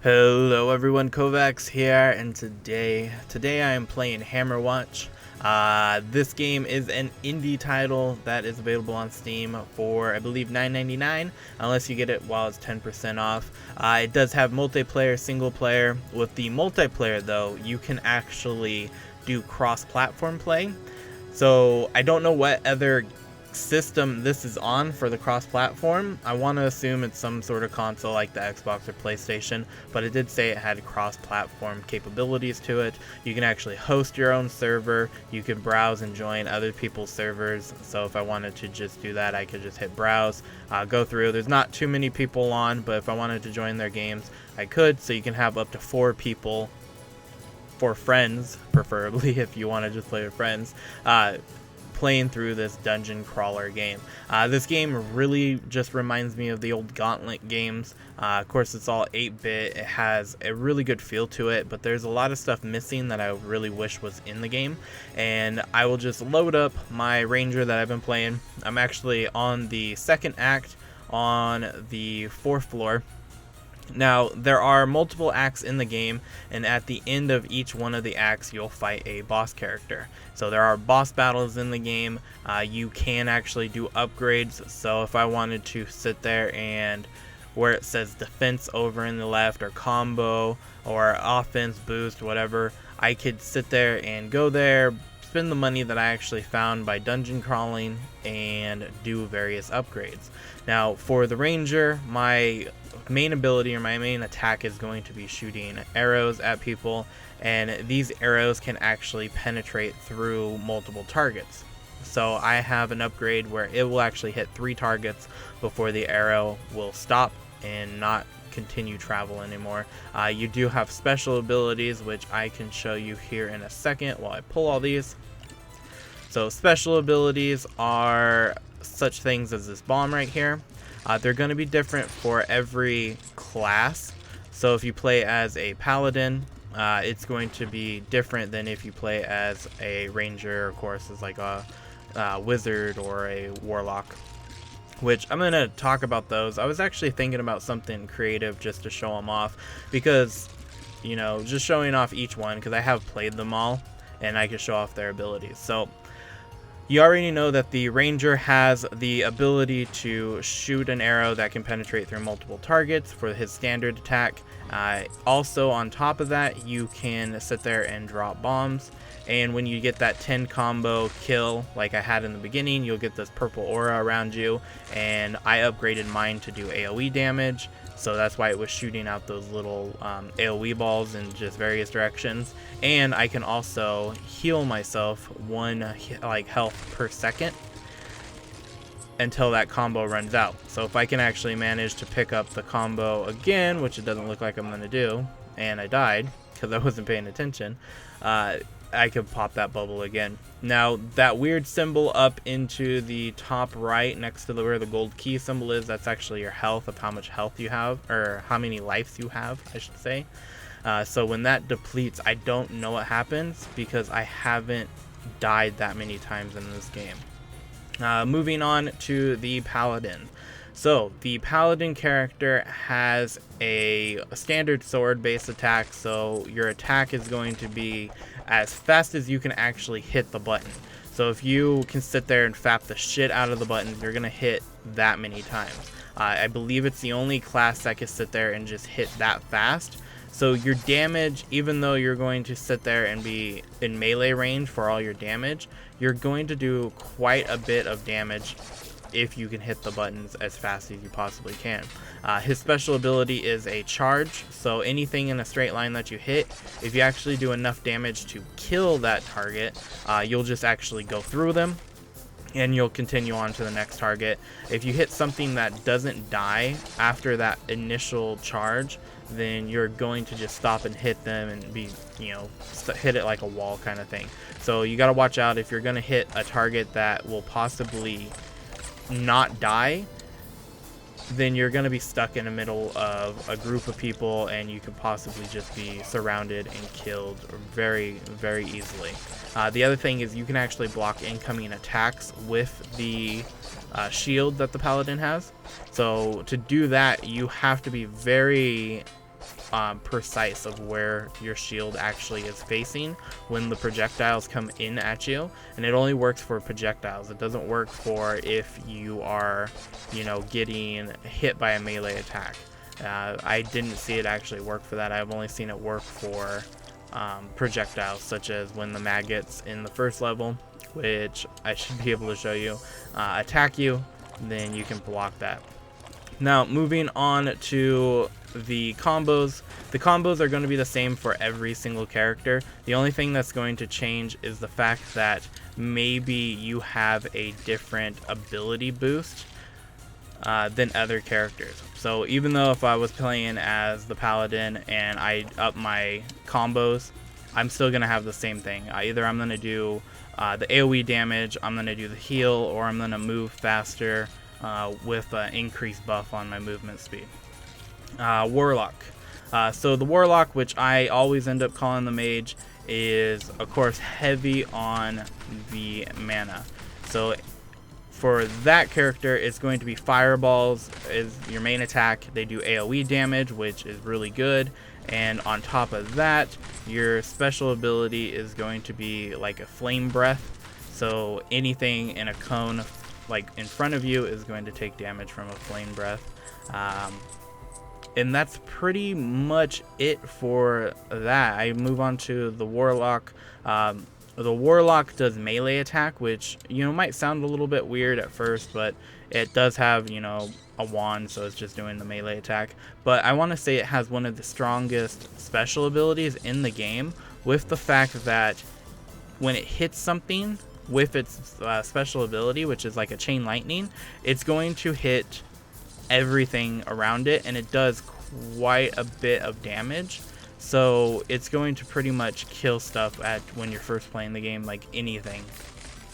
Hello everyone, Kovacs here, and today I am playing Hammerwatch. This game is an indie title that is available on Steam for, I believe, $9.99, unless you get it while it's 10% off. It does have multiplayer, single player. With the multiplayer though, you can actually do cross-platform play. So I don't know what other system this is on for the cross-platform. I want to assume it's some sort of console like the Xbox or PlayStation, but it did say it had cross-platform capabilities to it. You can actually host your own server. You can browse and join other people's servers. So if I wanted to just do that, I could just hit browse, go through. There's not too many people on, but if I wanted to join their games, I could. So you can have up to 4 people, 4 friends, preferably if you want to just play with friends, playing through this dungeon crawler game. This game really just reminds me of the old Gauntlet games. Of course, it's all 8-bit. It has a really good feel to it, but there's a lot of stuff missing that I really wish was in the game. And I will just load up my ranger that I've been playing. I'm actually on the second act on the 4th floor. Now, there are multiple acts in the game, and at the end of each one of the acts, you'll fight a boss character. So there are boss battles in the game. You can actually do upgrades. So if I wanted to sit there and where it says defense over in the left, or combo, or offense boost, whatever, I could sit there and go there, spend the money that I actually found by dungeon crawling, and do various upgrades. Now, for the ranger, my main ability or my main attack is going to be shooting arrows at people, and these arrows can actually penetrate through multiple targets. So I have an upgrade where it will actually hit 3 targets before the arrow will stop and not continue travel anymore. You do have special abilities, which I can show you here in a second while I pull all these. So special abilities are such things as this bomb right here. They're going to be different for every class. So if you play as a Paladin, it's going to be different than if you play as a Ranger, of course, as like a Wizard or a Warlock, which I'm going to talk about those. I was actually thinking about something creative just to show them off, because, you know, just showing off each one, because I have played them all and I can show off their abilities. So you already know that the Ranger has the ability to shoot an arrow that can penetrate through multiple targets for his standard attack. Also, on top of that, you can sit there and drop bombs. And when you get that 10 combo kill, like I had in the beginning, you'll get this purple aura around you. And I upgraded mine to do AoE damage. So that's why it was shooting out those little AoE balls in just various directions. And I can also heal myself 1 health per second until that combo runs out. So if I can actually manage to pick up the combo again, which it doesn't look like I'm going to do, and I died because I wasn't paying attention, I could pop that bubble again. Now, that weird symbol up into the top right next to where the gold key symbol is, that's actually your health, of how much health you have, or how many lives you have, I should say. So when that depletes, I don't know what happens because I haven't died that many times in this game. Moving on to the Paladin. So the Paladin character has a standard sword based attack, so your attack is going to be as fast as you can actually hit the button. So if you can sit there and fap the shit out of the buttons, you're gonna hit that many times. I believe it's the only class that can sit there and just hit that fast. So your damage, even though you're going to sit there and be in melee range for all your damage, you're going to do quite a bit of damage if you can hit the buttons as fast as you possibly can. His special ability is a charge, so anything in a straight line that you hit, if you actually do enough damage to kill that target, you'll just actually go through them and you'll continue on to the next target. If you hit something that doesn't die after that initial charge, then you're going to just stop and hit them and be, you know, hit it like a wall kind of thing. So you got to watch out if you're going to hit a target that will possibly not die, then you're going to be stuck in the middle of a group of people and you could possibly just be surrounded and killed very, very easily. The other thing is you can actually block incoming attacks with the shield that the Paladin has. So to do that, you have to be very precise of where your shield actually is facing when the projectiles come in at you, and it only works for projectiles. It doesn't work for if you are, you know, getting hit by a melee attack. I didn't see it actually work for that. I've only seen it work for projectiles, such as when the maggots in the first level, which I should be able to show you, attack you, then you can block that. Now, moving on to the combos. The combos are going to be the same for every single character. The only thing that's going to change is the fact that maybe you have a different ability boost than other characters. So even though if I was playing as the Paladin and I up my combos, I'm still going to have the same thing. Either I'm going to do the AoE damage, I'm going to do the heal, or I'm going to move faster with an increased buff on my movement speed. Warlock. So the Warlock, which I always end up calling the mage, is of course heavy on the mana. So for that character, it's going to be fireballs is your main attack. They do AoE damage, which is really good. And on top of that, your special ability is going to be like a flame breath. So anything in a cone like in front of you is going to take damage from a flame breath. And that's pretty much it for that. I move on to the Warlock. The Warlock does melee attack, which, you know, might sound a little bit weird at first, but it does have, you know, a wand, so it's just doing the melee attack. But I want to say it has one of the strongest special abilities in the game, with the fact that when it hits something with its special ability, which is like a chain lightning, it's going to hit everything around it, and it does quite a bit of damage. So it's going to pretty much kill stuff when you're first playing the game, like anything,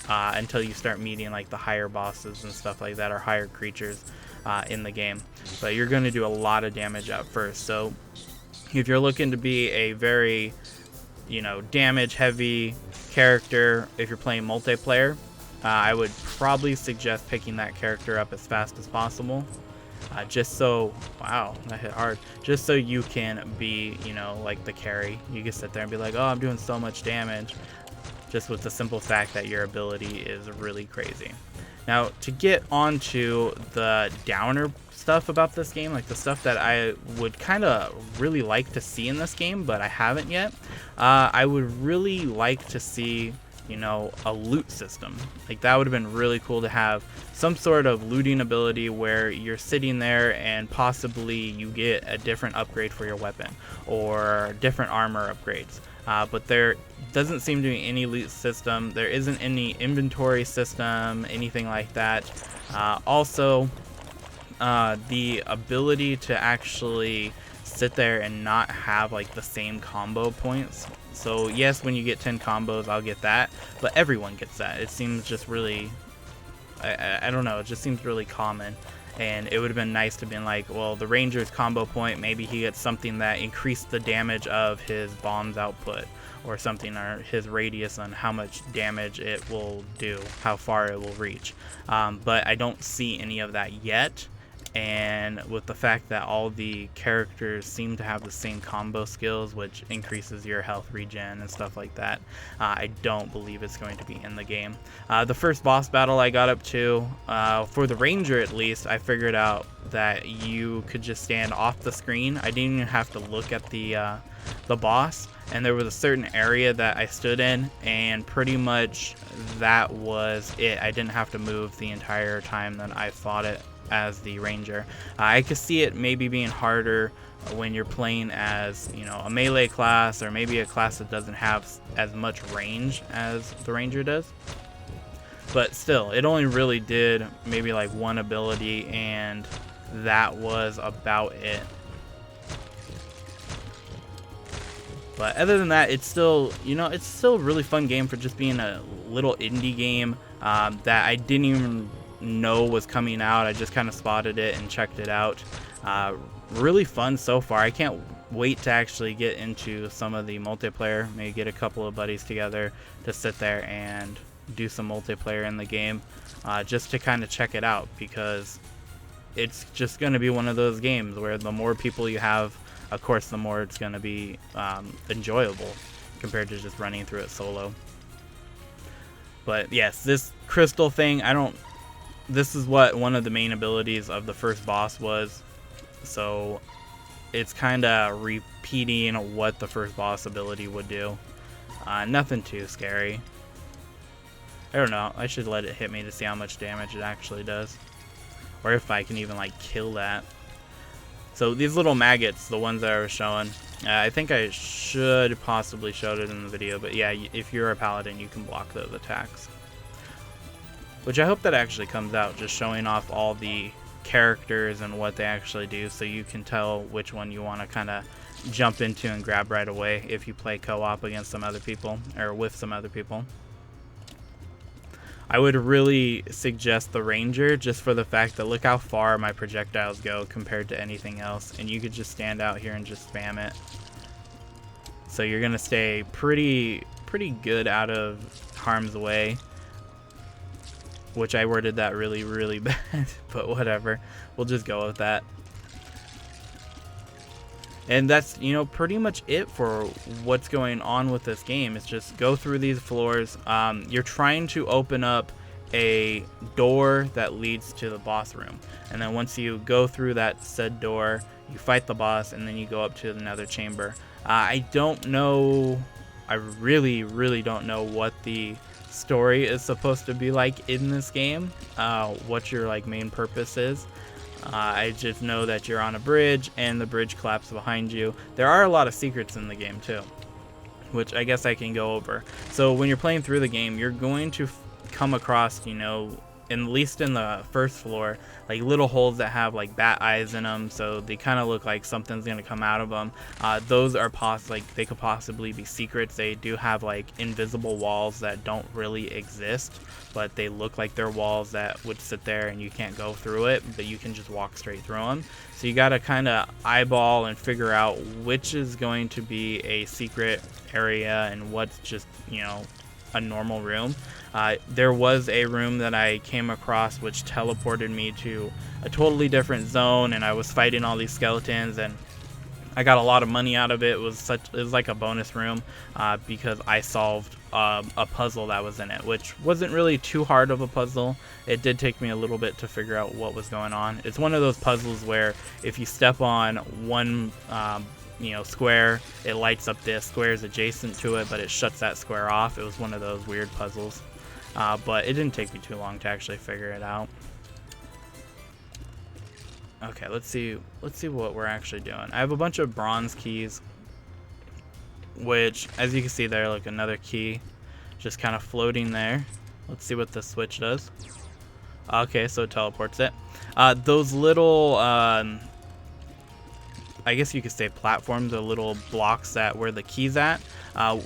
until you start meeting like the higher bosses and stuff like that, or higher creatures in the game. But you're going to do a lot of damage at first. So if you're looking to be a very, you know, damage heavy character, if you're playing multiplayer, I would probably suggest picking that character up as fast as possible. Just so, wow, that hit hard. Just so you can be, you know, like the carry. You can sit there and be like, oh, I'm doing so much damage. Just with the simple fact that your ability is really crazy. Now, to get onto the downer stuff about this game, like the stuff that I would kind of really like to see in this game, but I haven't yet, I would really like to see, you know, a loot system. Like, that would have been really cool to have some sort of looting ability where you're sitting there and possibly you get a different upgrade for your weapon or different armor upgrades. But there doesn't seem to be any loot system. There isn't any inventory system, anything like that. Also, the ability to actually sit there and not have like the same combo points. So yes, when you get 10 combos, I'll get that, but everyone gets that. It seems just really, I don't know, it just seems really common. And it would have been nice to be like, well, the ranger's combo point, maybe he gets something that increased the damage of his bombs output or something, or his radius on how much damage it will do, how far it will reach. But I don't see any of that yet. And with the fact that all the characters seem to have the same combo skills, which increases your health regen and stuff like that, I don't believe it's going to be in the game. The first boss battle I got up to, for the ranger at least, I figured out that you could just stand off the screen. I didn't even have to look at the boss, and there was a certain area that I stood in, and pretty much that was it. I didn't have to move the entire time that I fought it as the ranger. I could see it maybe being harder when you're playing as, you know, a melee class, or maybe a class that doesn't have as much range as the ranger does. But still, it only really did maybe like one ability, and that was about it. But other than that, it's still, you know, it's still a really fun game for just being a little indie game that I didn't even know was coming out. I just kind of spotted it and checked it out. Really fun so far. I can't wait to actually get into some of the multiplayer. Maybe get a couple of buddies together to sit there and do some multiplayer in the game, just to kind of check it out, because it's just going to be one of those games where the more people you have of course, the more it's going to be enjoyable compared to just running through it solo. But yes, this crystal thing, this is what one of the main abilities of the first boss was. So it's kind of repeating what the first boss ability would do. Nothing too scary. I don't know. I should let it hit me to see how much damage it actually does. Or if I can even like kill that. So these little maggots, the ones that I was showing, I think I should possibly show it in the video. But yeah, if you're a paladin, you can block those attacks. Which I hope that actually comes out, just showing off all the characters and what they actually do, so you can tell which one you want to kind of jump into and grab right away if you play co-op against some other people, or with some other people. I would really suggest the Ranger, just for the fact that look how far my projectiles go compared to anything else, and you could just stand out here and just spam it. So you're gonna stay pretty good out of harm's way. Which I worded that really bad, but whatever. We'll just go with that. And that's, you know, pretty much it for what's going on with this game. It's just go through these floors. You're trying to open up a door that leads to the boss room. And then once you go through that said door, you fight the boss, and then you go up to another chamber. I don't know. I really don't know what the story is supposed to be like in this game, what your like main purpose is. I just know that you're on a bridge and the bridge collapses behind you. There are a lot of secrets in the game too, which I guess I can go over. So when you're playing through the game, you're going to come across, you know, at least in the first floor, like little holes that have like bat eyes in them, so they kind of look like something's gonna come out of them. Those are they could possibly be secrets. They do have like invisible walls that don't really exist, but they look like they're walls that would sit there and you can't go through it, but you can just walk straight through them. So you gotta kind of eyeball and figure out which is going to be a secret area and what's just, you know, a normal room. There was a room that I came across which teleported me to a totally different zone, and I was fighting all these skeletons, and I got a lot of money out of it. It was like a bonus room because I solved a puzzle that was in it, which wasn't really too hard of a puzzle. It did take me a little bit to figure out what was going on. It's one of those puzzles where if you step on one you know, square, it lights up this squares adjacent to it, but it shuts that square off. It was one of those weird puzzles, but it didn't take me too long to actually figure it out. Okay, let's see what we're actually doing. I have a bunch of bronze keys, which, as you can see there, like another key just kind of floating there. Let's see what the switch does. Okay, so it teleports it. Those little I guess you could say platforms, or little blocks that where the keys at.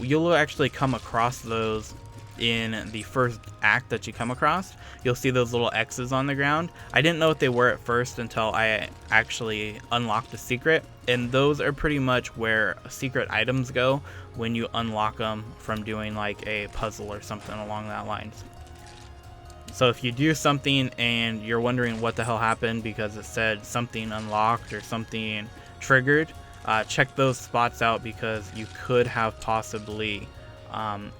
You'll actually come across those in the first act that you come across. You'll see those little X's on the ground. I didn't know what they were at first until I actually unlocked the secret, and those are pretty much where secret items go when you unlock them from doing like a puzzle or something along that lines. So if you do something and you're wondering what the hell happened because it said something unlocked or something triggered, check those spots out, because you could have possibly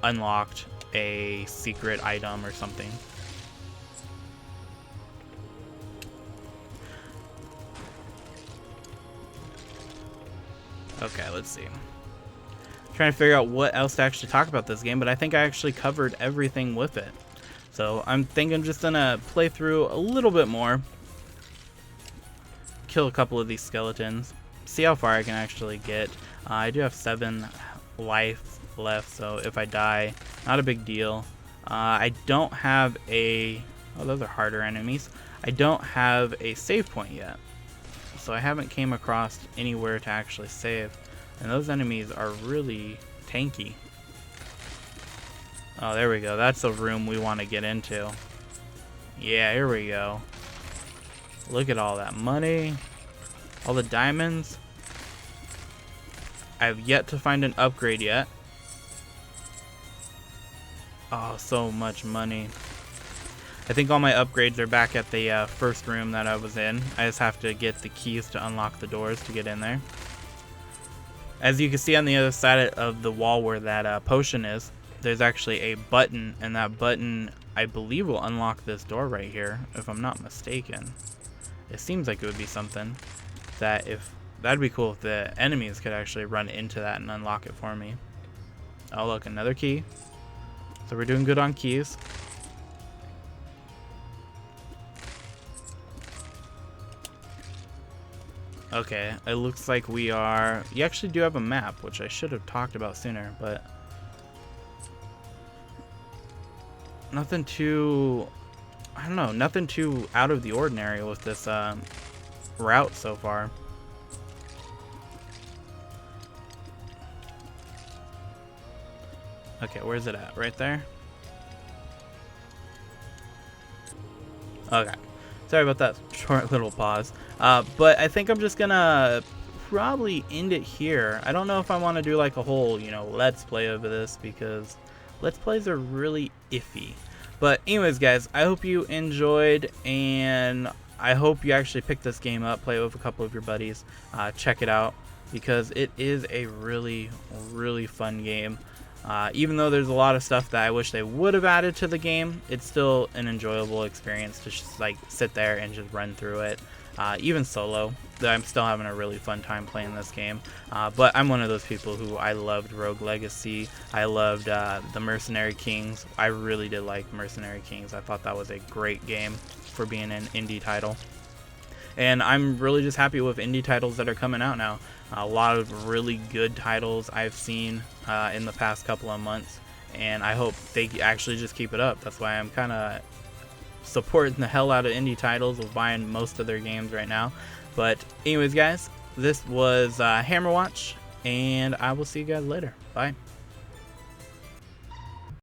unlocked a secret item or something. Okay, let's see. Trying to figure out what else to actually talk about this game, but I think I actually covered everything with it. So I'm just gonna play through a little bit more, kill a couple of these skeletons, see how far I can actually get. I do have 7 life left, so if I die, not a big deal. I don't have a... oh, those are harder enemies. I don't have a save point yet, so I haven't came across anywhere to actually save, and those enemies are really tanky. Oh, there we go. That's the room we want to get into. Yeah, here we go. Look at all that money. All the diamonds. I have yet to find an upgrade yet. Oh, so much money. I think all my upgrades are back at the first room that I was in. I just have to get the keys to unlock the doors to get in there. As you can see on the other side of the wall where that potion is, there's actually a button, and that button, I believe, will unlock this door right here, if I'm not mistaken. It seems like it would be something that that'd be cool if the enemies could actually run into that and unlock it for me. Oh look, another key. So we're doing good on keys. Okay, it looks like we are... You actually do have a map, which I should have talked about sooner, but... Nothing too... I don't know, nothing too out of the ordinary with this route so far. Okay, where's it at? Right there? Okay. Sorry about that short little pause. But I think I'm just gonna probably end it here. I don't know if I want to do like a whole, let's play over this, because let's plays are really iffy. But anyways, guys, I hope you enjoyed, and I hope you actually pick this game up, play it with a couple of your buddies, check it out, because it is a really, really fun game. Even though there's a lot of stuff that I wish they would have added to the game, it's still an enjoyable experience to just like sit there and just run through it. Even solo, I'm still having a really fun time playing this game. But I'm one of those people who I loved Rogue Legacy. I loved the Mercenary Kings. I really did like Mercenary Kings. I thought that was a great game for being an indie title. And I'm really just happy with indie titles that are coming out now. A lot of really good titles I've seen in the past couple of months, and I hope they actually just keep it up. That's why I'm kind of supporting the hell out of indie titles, of buying most of their games right now. But anyways, guys, this was Hammerwatch, and I will see you guys later. Bye.